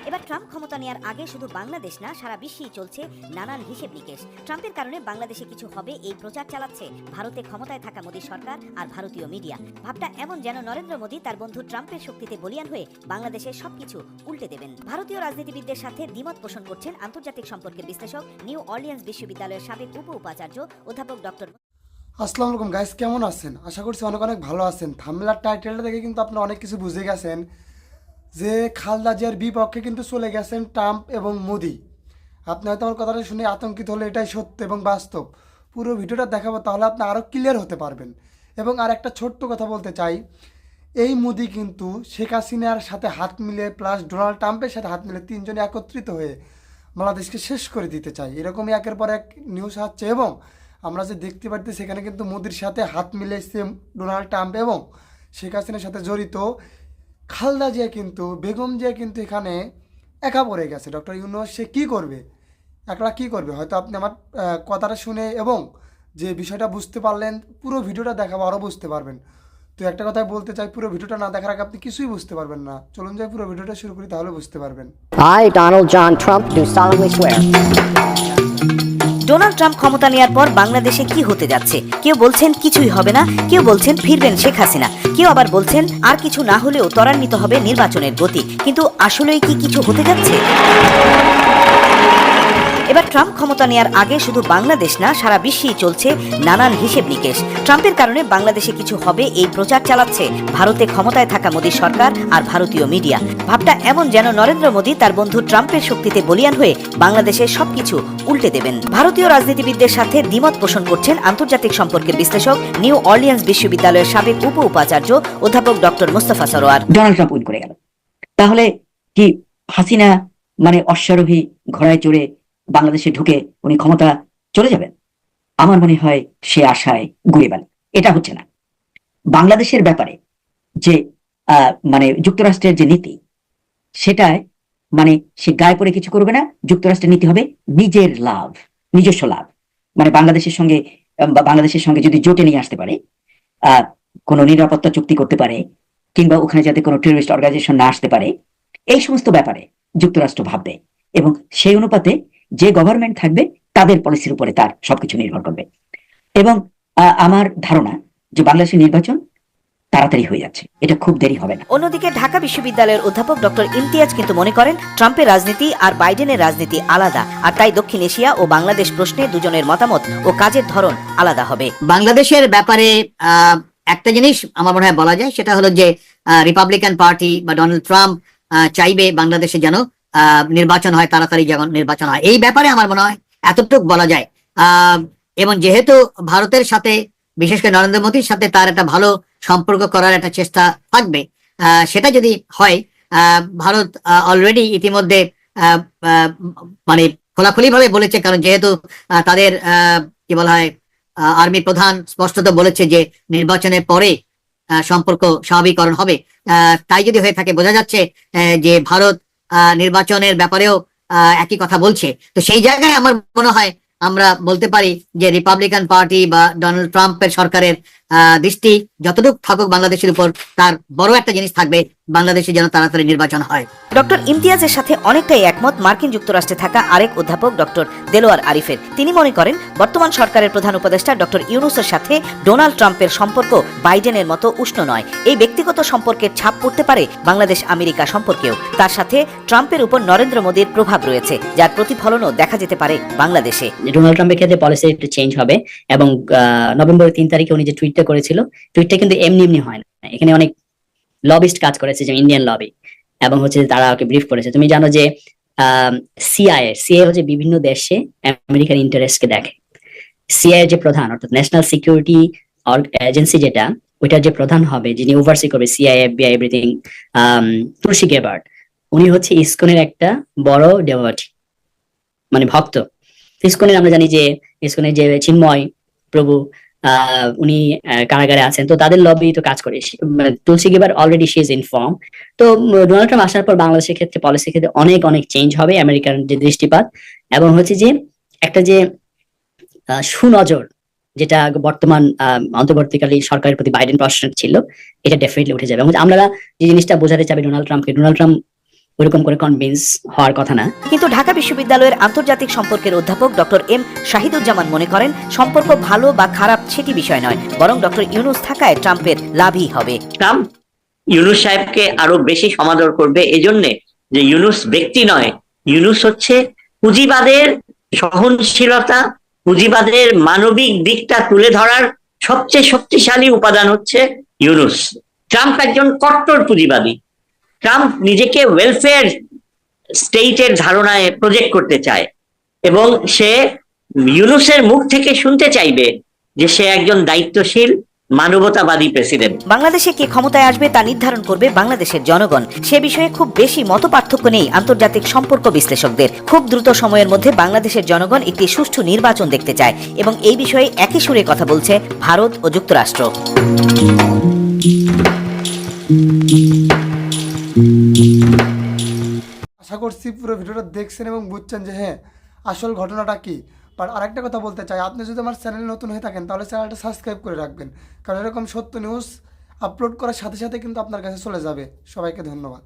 এবার ট্রাম্প ক্ষমতা নেওয়ার আগে শুধু বাংলাদেশ না সারা বিশ্বেই চলছে নানান হিসেব নিকেশ। ট্রাম্পের কারণে বাংলাদেশে কিছু হবে এই প্রচার চালাচ্ছে ভারতে ক্ষমতায় থাকা মোদী সরকার আর ভারতীয় মিডিয়া। ভাবটা এমন যেন নরেন্দ্র মোদী তার বন্ধু ট্রাম্পের শক্তিতে বলিয়ান হয়ে বাংলাদেশের সবকিছু উল্টে দেবেন। ভারতীয় রাজনীতিবিদদের সাথে দ্বিমত পোষণ করছেন আন্তর্জাতিক সম্পর্কের বিশ্লেষক নিউ অর্লিয়ান্স বিশ্ববিদ্যালয়ের সাবেক উপাচার্য অধ্যাপক ডক্টর। আসসালামু আলাইকুম গাইস, কেমন আছেন? আশা করছি অনেক অনেক ভালো আছেন। থাম্বনেল টাইটেলটা দেখে কিন্তু আপনারা অনেক কিছু বুঝে গেছেন যে খালেদা জিয়ার বিপক্ষে কিন্তু চলে গেছেন ট্রাম্প এবং মোদি। আপনি হয়তো আমার কথাটা শুনে আতঙ্কিত হলে এটাই সত্য এবং বাস্তব। পুরো ভিডিওটা দেখাবো, তাহলে আপনি আরও ক্লিয়ার হতে পারবেন। এবং আর একটা ছোট্ট কথা বলতে চাই, এই মোদি কিন্তু শেখ হাসিনার সাথে হাত মিলে প্লাস ডোনাল্ড ট্রাম্পের সাথে হাত মিলে তিনজনে একত্রিত হয়ে বাংলাদেশকে শেষ করে দিতে চাই, এরকমই একের পর এক নিউজ আসছে। এবং আমরা যে দেখতে পাচ্ছি সেখানে কিন্তু মোদির সাথে হাত মিলেছে ডোনাল্ড ট্রাম্প এবং শেখ হাসিনার সাথে জড়িত খালেদা জিয়া, কিন্তু বেগম জিয়া কিন্তু এখানে একা পড়ে গেছে। ডক্টর ইউনূস সে কী করবে, একলা কী করবে? হয়তো আপনি আমার কথাটা শুনে এবং যে বিষয়টা বুঝতে পারলেন, পুরো ভিডিওটা দেখাবো আরও বুঝতে পারবেন। তো একটা কথাই বলতে চাই, পুরো ভিডিওটা না দেখার আগে আপনি কিছুই বুঝতে পারবেন না। চলুন যাই পুরো ভিডিওটা শুরু করি, তাহলে বুঝতে পারবেন। I, Donald John Trump, do solemnly swear. Donald Trump ক্ষমতা নেওয়ার পর বাংলাদেশে কি হতে যাচ্ছে? কেউ বলছেন কিছুই হবে না, কেউ বলছেন ফিরবেন শেখ হাসিনা, কেউ আবার বলছেন আর কিছু না হলেও ত্বরান্বিত হবে নির্বাচনের গতি। কিন্তু আসলেই কি কিছু হতে যাচ্ছে? এবার ট্রাম্প ক্ষমতা নেওয়ার আগে শুধু বাংলাদেশ না সারা বিশ্বেই চলছে নানান হিসেব নিকেশ। ট্রাম্পের কারণে বাংলাদেশে কিছু হবে এই প্রচার চালাচ্ছে ভারতে ক্ষমতায় থাকা মোদী সরকার আর ভারতীয় মিডিয়া। ভাবটা এমন যেন নরেন্দ্র মোদী তার বন্ধু ট্রাম্পের শক্তিতে বলিয়ান হয়ে বাংলাদেশের সবকিছু উল্টে দেবেন। ভারতীয় রাজনীতিবিদদের সাথে দ্বিমত পোষণ করছেন আন্তর্জাতিক সম্পর্কের বিশ্লেষক নিউ অর্লিয়ান্স বিশ্ববিদ্যালয়ের সাবেক উপাচার্য অধ্যাপক doctor Mostafa Sarwar. Donald Trump win করে গেল, তাহলে কি হাসিনা মানে অশ্বারোহী ঘোড়ায় চড়ে বাংলাদেশে ঢুকে উনি ক্ষমতা চলে যাবেন? আমার মনে হয় সে আশায় গুড়ে গেল। এটা হচ্ছে না। বাংলাদেশের ব্যাপারে যে মানে যুক্তরাষ্ট্রের যে নীতি, সেটায় মানে সে গায়ে পড়ে কিছু করবে না। যুক্তরাষ্ট্রের নীতি হবে নিজের লাভ, নিজস্ব লাভ। মানে বাংলাদেশের সঙ্গে যদি জোটে নিয়ে আসতে পারে, কোনো নিরাপত্তা চুক্তি করতে পারে, কিংবা ওখানে যাতে কোনো টেররিস্ট অর্গানাইজেশন না আসতে পারে, এই সমস্ত ব্যাপারে যুক্তরাষ্ট্র ভাববে। এবং সেই অনুপাতে যে গভর্নমেন্ট থাকবে তাদের পলিসির উপরে তার সবকিছু নির্ভর করবে। এবং আমার ধারণা যে বাংলাদেশের নির্বাচন তাড়াতাড়ি হয়ে যাচ্ছে, এটা খুব দেরি হবে না। অন্যদিকে ঢাকা বিশ্ববিদ্যালয়ের অধ্যাপক ডক্টর ইমতিয়াজ কিন্তু মনে করেন ট্রাম্পের রাজনীতি আর বাইডেনের রাজনীতি আলাদা, আর তাই দক্ষিণ এশিয়া ও বাংলাদেশ প্রশ্নে দুজনের মতামত ও কাজের ধরন আলাদা হবে। বাংলাদেশের ব্যাপারে একটা জিনিস আমার মনে হয় বলা যায়, সেটা হলো যে রিপাবলিকান পার্টি বা ডোনাল্ড ট্রাম্প চাইবে বাংলাদেশে যেন নির্বাচন হয়, তাড়াতাড়ি যেন নির্বাচন হয়। এই ব্যাপারে আমার মনে হয় এতটুকু বলা যায়। এবং যেহেতু ভারতের সাথে, বিশেষ করে নরেন্দ্র মোদীর সাথে তার একটা ভালো সম্পর্ক করার একটা চেষ্টা থাকবে, সেটা যদি হয়, ভারত অলরেডি ইতিমধ্যে মানে খোলাখুলি ভাবে বলেছে, কারণ যেহেতু তাদের কি বলা হয়, আর্মি প্রধান স্পষ্টত বলেছে যে নির্বাচনের পরে সম্পর্ক স্বাভাবিকরণ হবে। তাই যদি হয়ে থাকে, বোঝা যাচ্ছে যে ভারত নির্বাচনের ব্যাপারেও একই কথা বলছে। তো সেই জায়গায় আমার মনে হয় আমরা বলতে পারি যে রিপাবলিকান পার্টি বা ডোনাল্ড ট্রাম্পের সরকারের দৃষ্টি যতটুকু থাকুক বাংলাদেশের উপর, তার বড় একটা জিনিস থাকবে, বাংলাদেশে যেন তাড়াতাড়ি নির্বাচন হয়। ডক্টর ইমতিয়াজের সাথে অনেকটাই একমত মার্কিন যুক্তরাষ্ট্রে থাকা আরেক অধ্যাপক ডক্টর দেলোয়ার আরিফের। তিনি মনে করেন বর্তমান সরকারের প্রধান উপদেষ্টা ডক্টর ইউনূসের সাথে ডোনাল্ড ট্রাম্পের সম্পর্ক বাইডেনের মতো উষ্ণ নয়। এই ব্যক্তিগত সম্পর্কের ছাপ পড়তে পারে বাংলাদেশ আমেরিকা সম্পর্কেও। তার সাথে ট্রাম্পের উপর নরেন্দ্র মোদীর প্রভাব রয়েছে, যার প্রতিফলনও দেখা যেতে পারে বাংলাদেশে। ডোনাল্ড ট্রাম্পের ক্ষেত্রে পলিসি একটু চেঞ্জ হবে, এবং নভেম্বরের 3 তারিখে উনি যে টুইটটা করেছিল, টুইটটা কিন্তু এমনি হয় না। এখানে অনেক লবিস্ট কাজ করেছে, যে ইন্ডিয়ান লবি, এবং হচ্ছে তারা ওকে ব্রিফ করেছে। তুমি জানো যে সিআইএ হচ্ছে বিভিন্ন দেশে আমেরিকার ইন্টারেস্টকে দেখে। সিআইএ যে প্রধান, অর্থাৎ ন্যাশনাল সিকিউরিটি এজেন্সি, যেটা ওইটার যে প্রধান হবে, যিনি ওভারসি করবে সিআইএ, এফবিআই, এভরিথিং, তুলসী গেবার্ড, উনি হচ্ছে ইসকনের একটা বড় ডেভোটি, মানে ভক্ত। ইসকনের আমরা জানি যে ইসকনের যে চিন্ময় প্রভু, উনি কারাগারে আছেন, তো তাদের লবি তো কাজ করে। তুলসী গেবার অলরেডি শি ইজ ইনফর্ম। তো ডোনাল্ড ট্রাম্প আসার পর বাংলাদেশের ক্ষেত্রে পলিসির ক্ষেত্রে অনেক অনেক চেঞ্জ হবে, আমেরিকার যে দৃষ্টিপাত, এবং হচ্ছে যে একটা যে সুনজর, যেটা বর্তমান অন্তর্বর্তীকালীন সরকারের প্রতি বাইডেন প্রশাসন ছিল, এটা ডেফিনেটলি উঠে যাবে। এবং আমরা যে জিনিসটা বোঝাতে চাই ডোনাল্ড ট্রাম্পকে, ডোনাল্ড ট্রাম্প ওরকম করে কনভিন্স হওয়ার কথা না। কিন্তু ঢাকা বিশ্ববিদ্যালয়ের আন্তর্জাতিক সম্পর্কের অধ্যাপক ডক্টর এম শাহিদুজ্জামান মনে করেন সম্পর্ক ভালো বা খারাপ সেটি বিষয় নয়, বরং ডক্টর ইউনূস থাকায় ট্রাম্পের লাভই হবে। ট্রাম্প ইউনূস সাহেবকে আরো বেশি সমাদর করবে এজন্যে যে ইউনূস ব্যক্তি নয়, ইউনূস হচ্ছে পুঁজিবাদের সহনশীলতা, পুঁজিবাদের মানবিক দিকটা তুলে ধরার সবচেয়ে শক্তিশালী উপাদান হচ্ছে ইউনূস। ট্রাম্প একজন কট্টর পুঁজিবাদী। ট্রাম্প নিজেকে ওয়েলফেয়ার স্টেটের ধারণায় প্রজেক্ট করতে চায় এবং সে ইউনূসের মুখ থেকে শুনতে চাইবে যে সে একজন দায়িত্বশীল মানবতাবাদী প্রেসিডেন্ট। বাংলাদেশে কে ক্ষমতায় আসবে তা নির্ধারণ করবে বাংলাদেশের জনগণ। সে বিষয়ে খুব বেশি মতপার্থক্য নেই আন্তর্জাতিক সম্পর্ক বিশ্লেষকদের। খুব দ্রুত সময়ের মধ্যে বাংলাদেশের জনগণ একটি সুষ্ঠু নির্বাচন দেখতে চায় এবং এই বিষয়ে একই সুরে কথা বলছে ভারত ও যুক্তরাষ্ট্র। আশা করছি পুরো ভিডিওটা দেখছেন এবং বুঝছেন যে হ্যাঁ আসল ঘটনাটা কি। বাট আরেকটা কথা বলতে চাই, আপনি যদি আমার চ্যানেলে নতুন হয়ে থাকেন তাহলে চ্যানেলটা সাবস্ক্রাইব করে রাখবেন, কারণ এরকম সত্য নিউজ আপলোড করার সাথে সাথে কিন্তু আপনার কাছে চলে যাবে। সবাইকে ধন্যবাদ।